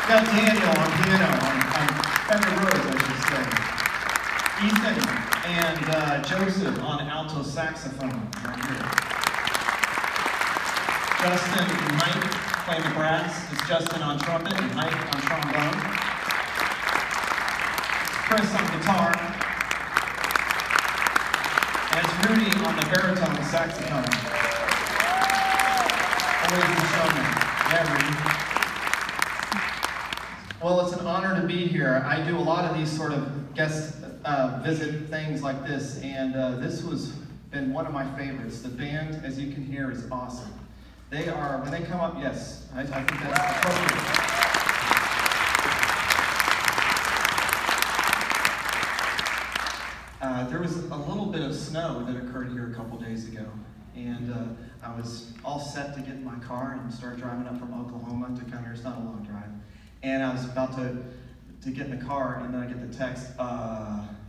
got Daniel on piano, on Rose, I should say. Ethan and Joseph on alto saxophone, right here. Justin and Mike playing the brass. It's Justin on trumpet and Mike on trombone. Chris on guitar. And it's Rudy on the baritone saxophone. Always the showman. Yeah, Rudy. Well, it's an honor to be here. I do a lot of these sort of guest visit things like this, and this was been one of my favorites. The band, as you can hear, is awesome. They are, when they come up, yes, I think that's appropriate. There was a little bit of snow that occurred here a couple days ago, and I was all set to get in my car and start driving up from Oklahoma to come here. It's not a long drive. And I was about to get in the car, and then I get the text,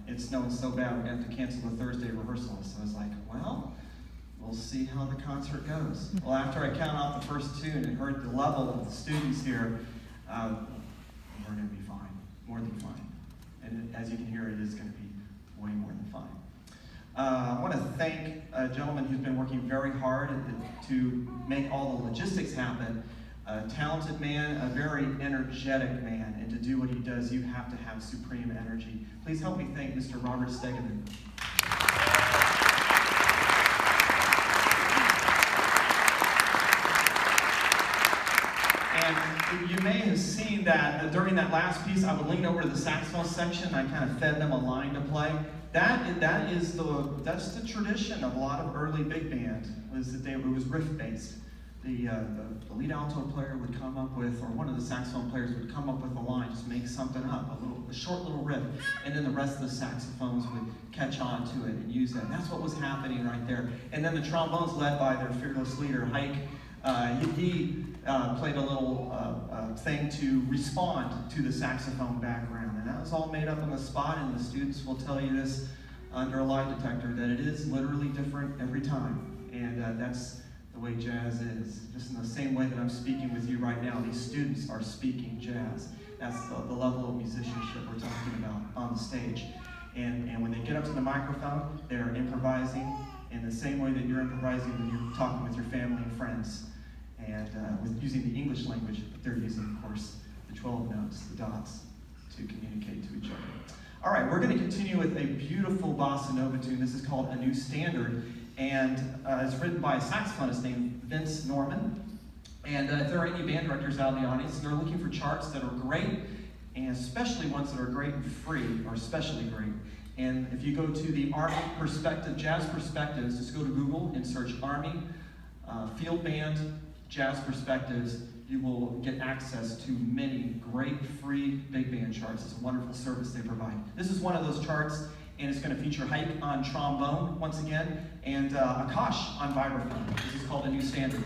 it's snowing so bad we're going to have to cancel the Thursday rehearsal. So I was like, well, we'll see how the concert goes. Well, after I counted off the first tune and heard the level of the students here, we're going to be fine, more than fine. And as you can hear, it is going to be way more than fine. I want to thank a gentleman who's been working very hard to make all the logistics happen. A talented man, a very energetic man, and to do what he does, you have to have supreme energy. Please help me thank Mr. Robert Stegeman. And you may have seen that during that last piece, I would lean over to the saxophone section. I kind of fed them a line to play. That's the tradition of a lot of early big band. It was riff based. The lead alto player would come up with, or one of the saxophone players would come up with a line, just make something up, a short little riff, and then the rest of the saxophones would catch on to it and use that. And that's what was happening right there. And then the trombones, led by their fearless leader, Hike, he played a little thing to respond to the saxophone background. And that was all made up on the spot, and the students will tell you this under a lie detector, that it is literally different every time. And that's the the way jazz is. Just in the same way that I'm speaking with you right now, these students are speaking jazz. That's the level of musicianship we're talking about on the stage. And when they get up to the microphone, they're improvising in the same way that you're improvising when you're talking with your family and friends, and with using the English language, but they're using, of course, the 12 notes, the dots, to communicate to each other. All right, we're going to continue with a beautiful bossa nova tune. This is called A New Standard, and it's written by a saxophonist named Vince Norman. And if there are any band directors out in the audience, they're looking for charts that are great, and especially ones that are great and free, are especially great. And if you go to the Army Perspective, Jazz Perspectives, just go to Google and search Army Field Band Jazz Perspectives, you will get access to many great free big band charts. It's a wonderful service they provide. This is one of those charts, and it's going to feature Hike on trombone, once again, and Akash on vibraphone. This is called A New Standard.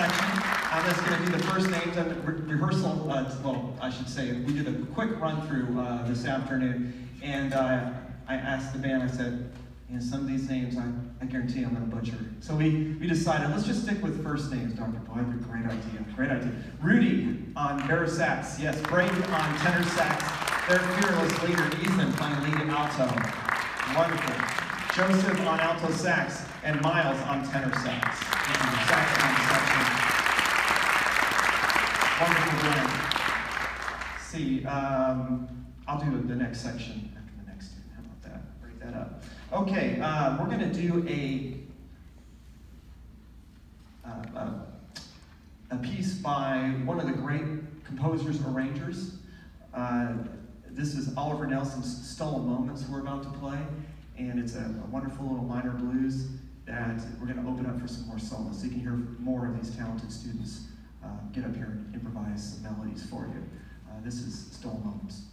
section. I'm just going to do the first names and rehearsal. Well, I should say, we did a quick run through this afternoon, and I asked the band, I said, you know, some of these names I guarantee I'm going to butcher. So we decided, let's just stick with first names, Dr. Boyd. Great idea, great idea. Rudy on baritone sax, yes. Brady on tenor sax. Their fearless leader, Ethan, playing lead alto. Wonderful. Joseph on alto sax, and Miles on tenor sax. Saxophone section. Wonderful blend. See, I'll do the next section after the next tune. How about that? Break that up. Okay, we're going to do a piece by one of the great composers, arrangers. This is Oliver Nelson's Stolen Moments we're about to play, and it's a wonderful little minor blues that we're going to open up for some more solos, so you can hear more of these talented students get up here and improvise some melodies for you. This is Stolen Moments.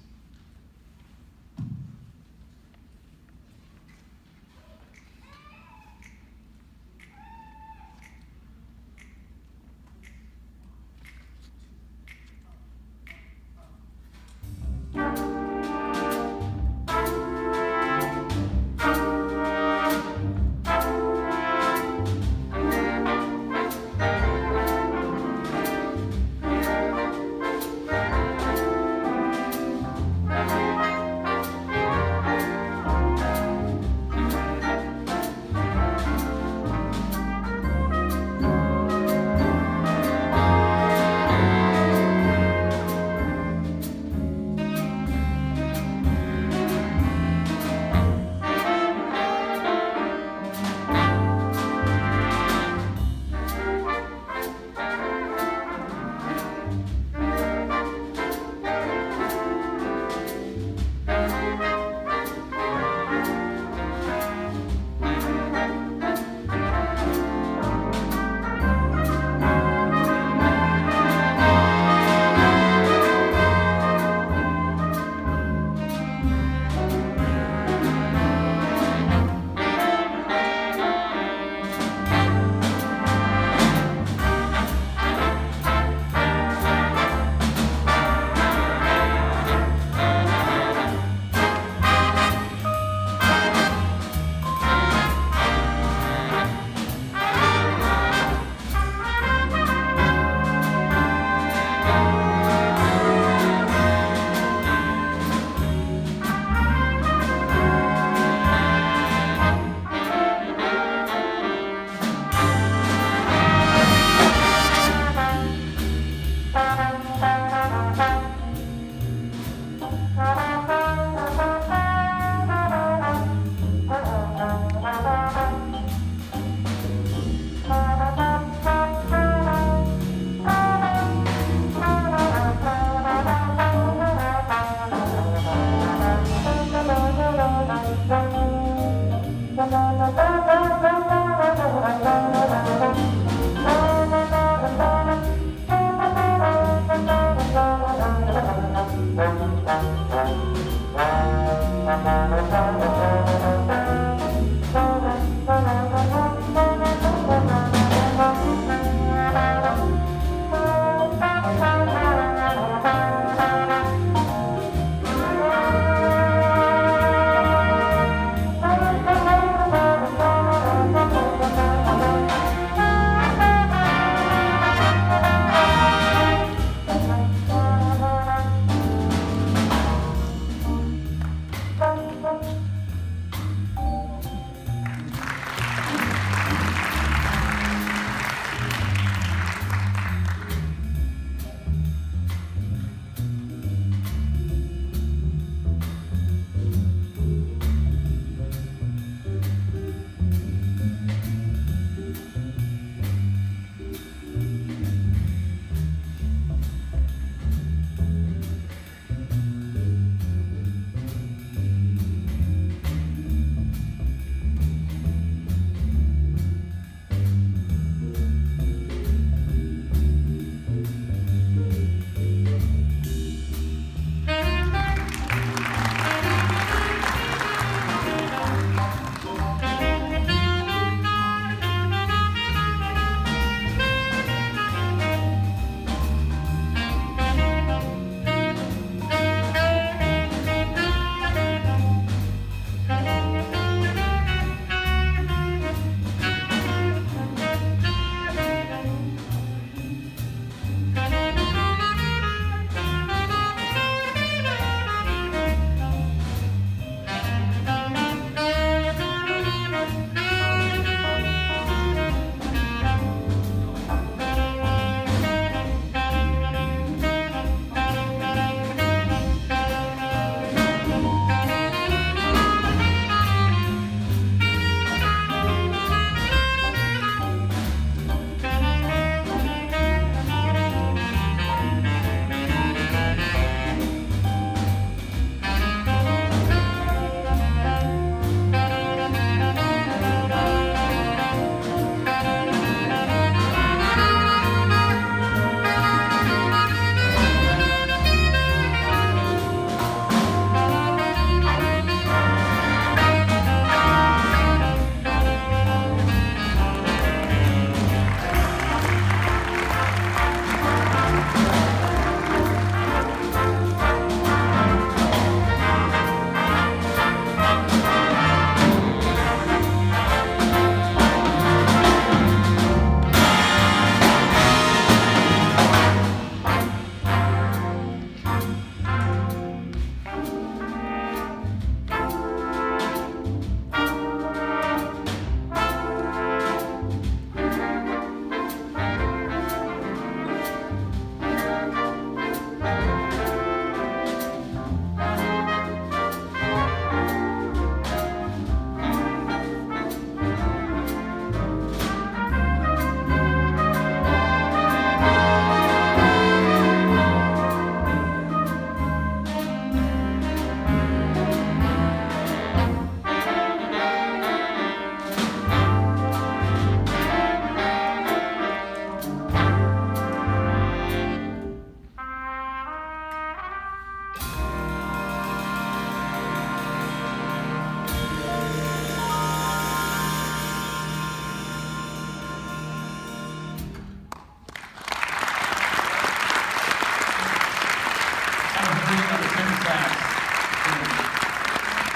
Green on the tenor sax.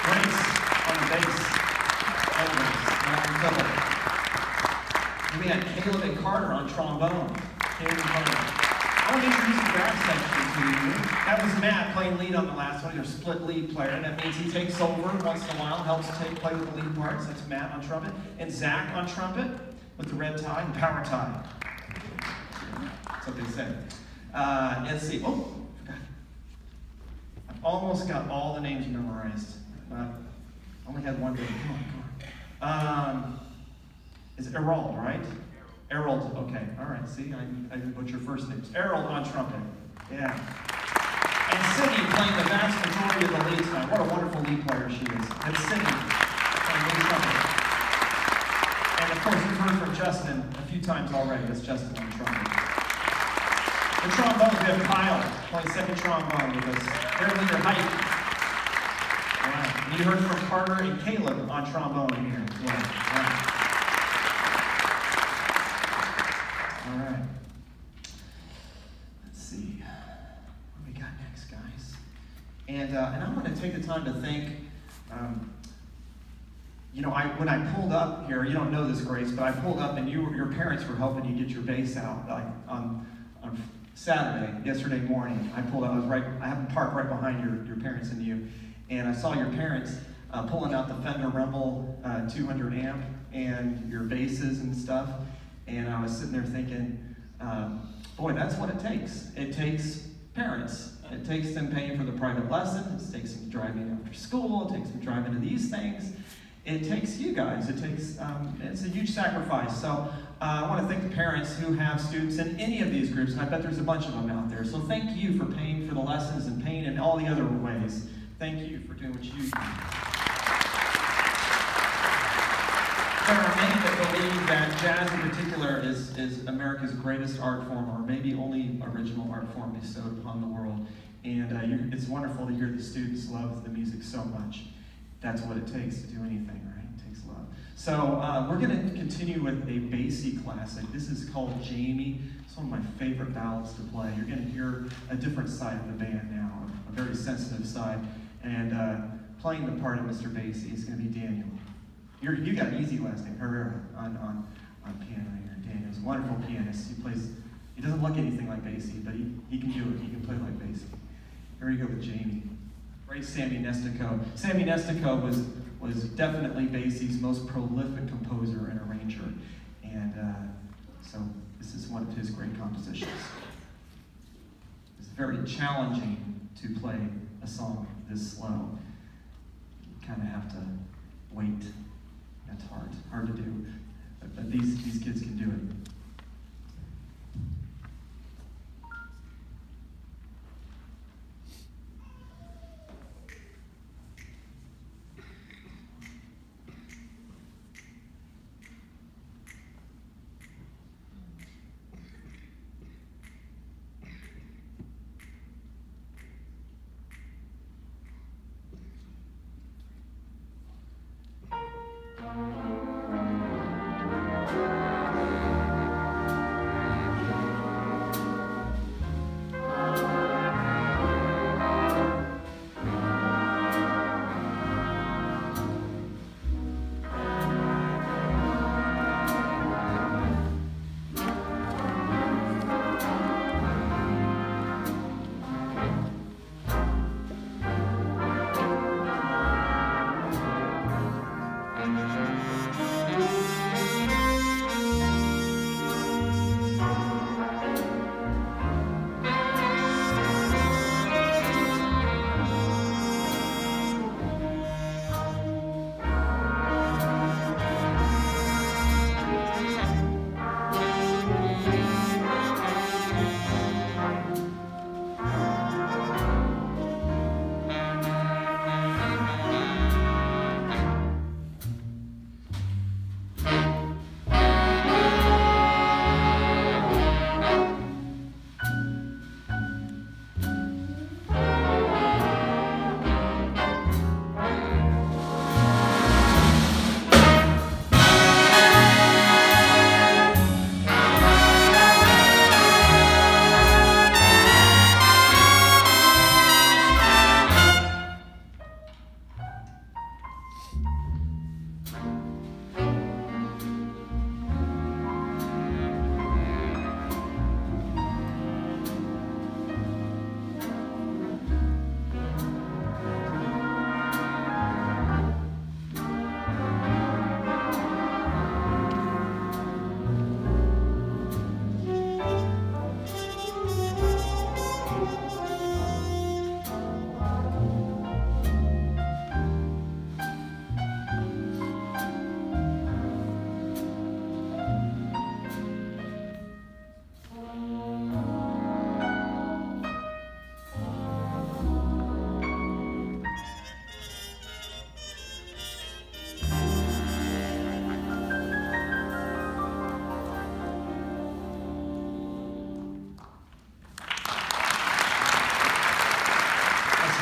Grace on the bass. And we had Caleb and Carter on trombone. Caleb and Carter. I want to introduce the brass section to you. That was Matt playing lead on the last one. He's a split lead player. That means he takes over once in a while, helps play with the lead parts. That's Matt on trumpet. And Zach on trumpet with the red tie and power tie. That's what they say. Let's see. Oh, forgot. I've almost got all the names memorized. Only had one day. Come on. Is it Errol, right? Errol, okay. All right, see, I didn't butcher first names. Errol on trumpet. Yeah. And Cindy playing the vast majority of the lead tonight. What a wonderful lead player she is. That's Cindy playing lead trumpet. And of course, you've heard from Justin a few times already. That's Justin on trumpet. The trombones, we have Kyle playing second trombone with us. Their leader, Height. Right. And you heard from Carter and Caleb on trombone here. Yeah. Right. All right. Let's see. What do we got next, guys? And I'm going to take the time to thank, when I pulled up here, you don't know this, Grace, but I pulled up and your parents were helping you get your bass out on Saturday, yesterday morning. I pulled up, I happened to park right behind your parents and you, and I saw your parents pulling out the Fender Rebel 200 amp and your basses and stuff. And I was sitting there thinking, boy, that's what it takes. It takes parents. It takes them paying for the private lessons. It takes them driving after school. It takes them driving to these things. It takes you guys. It's a huge sacrifice. So I want to thank the parents who have students in any of these groups, and I bet there's a bunch of them out there. So thank you for paying for the lessons and paying in all the other ways. Thank you for doing what you do. There are many that believe that jazz in particular is America's greatest art form, or maybe only original art form bestowed upon the world. And it's wonderful to hear the students love the music so much. That's what it takes to do anything, right? It takes love. So we're going to continue with a bassy classic. This is called Jamie. It's one of my favorite ballads to play. You're going to hear a different side of the band now, a very sensitive side. And playing the part of Mr. Bassy is going to be Daniel. You got an easy last name, Herrera, on piano here. Daniel's a wonderful pianist. He doesn't look anything like Bassy, but he can do it. He can play like Bassy. Here we go with Jamie. Great Sammy Nestico. Sammy Nestico was definitely Bassy's most prolific composer and arranger. And so this is one of his great compositions. It's very challenging to play a song this slow. You kind of have to wait. That's hard to do, but these kids can do it.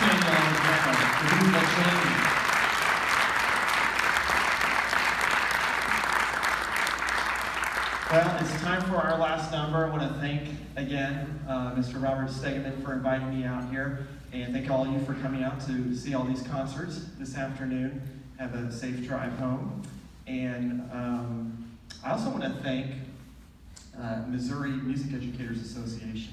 Samuel Alexander, the beautiful Jamie. Well, it's time for our last number. I want to thank, again, Mr. Robert Stegeman for inviting me out here, and thank all of you for coming out to see all these concerts this afternoon. Have a safe drive home. And I also want to thank Missouri Music Educators Association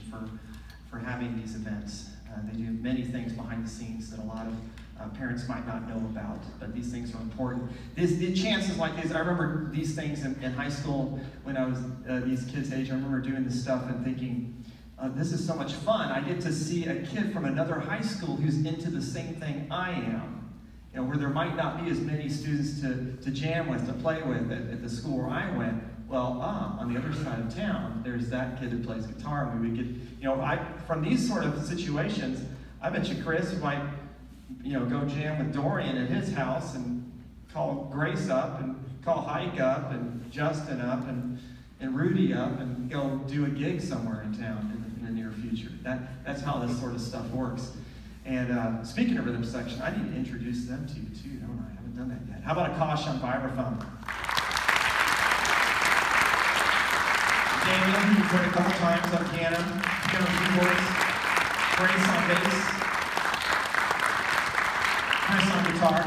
for having these events. They do many things behind the scenes that a lot of parents might not know about, but these things are important. The chances like these, I remember these things in high school when I was these kids' age. I remember doing this stuff and thinking, this is so much fun. I get to see a kid from another high school who's into the same thing I am. You know, where there might not be as many students to jam with, to play with at the school where I went. Well, on the other side of town, there's that kid who plays guitar, and we would get, from these sort of situations, I bet you Chris might, go jam with Dorian at his house and call Grace up and call Hike up and Justin up and Rudy up and go do a gig somewhere in town in the near future. That's how this sort of stuff works. And speaking of rhythm section, I need to introduce them to you too, don't I? I haven't done that yet. How about a Kosh on vibraphone? Daniel, who you've heard a couple times on piano keyboards, Grace on bass, Chris on guitar,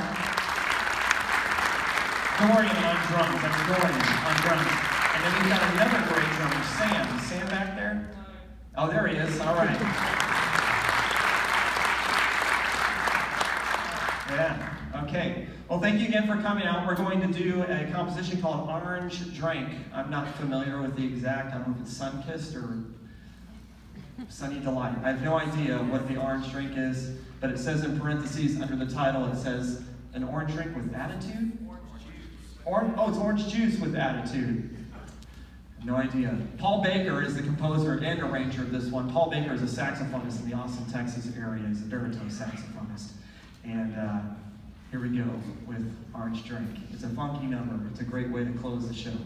Dorian on drums. That's Dorian on drums. And then we've got another great drummer, Sam. Is Sam back there? Oh, there he is. All right. Yeah, okay. Well, thank you again for coming out. We're going to do a composition called Orange Drink. I'm not familiar with the exact, I don't know if it's Sun-Kissed or Sunny Delight. I have no idea what the orange drink is, but it says in parentheses under the title, it says, an orange drink with attitude? Oh, it's orange juice with attitude. No idea. Paul Baker is the composer and arranger of this one. Paul Baker is a saxophonist in the Austin, Texas area. He's a baritone saxophonist. And here we go with Orange Drink. It's a funky number. It's a great way to close the show.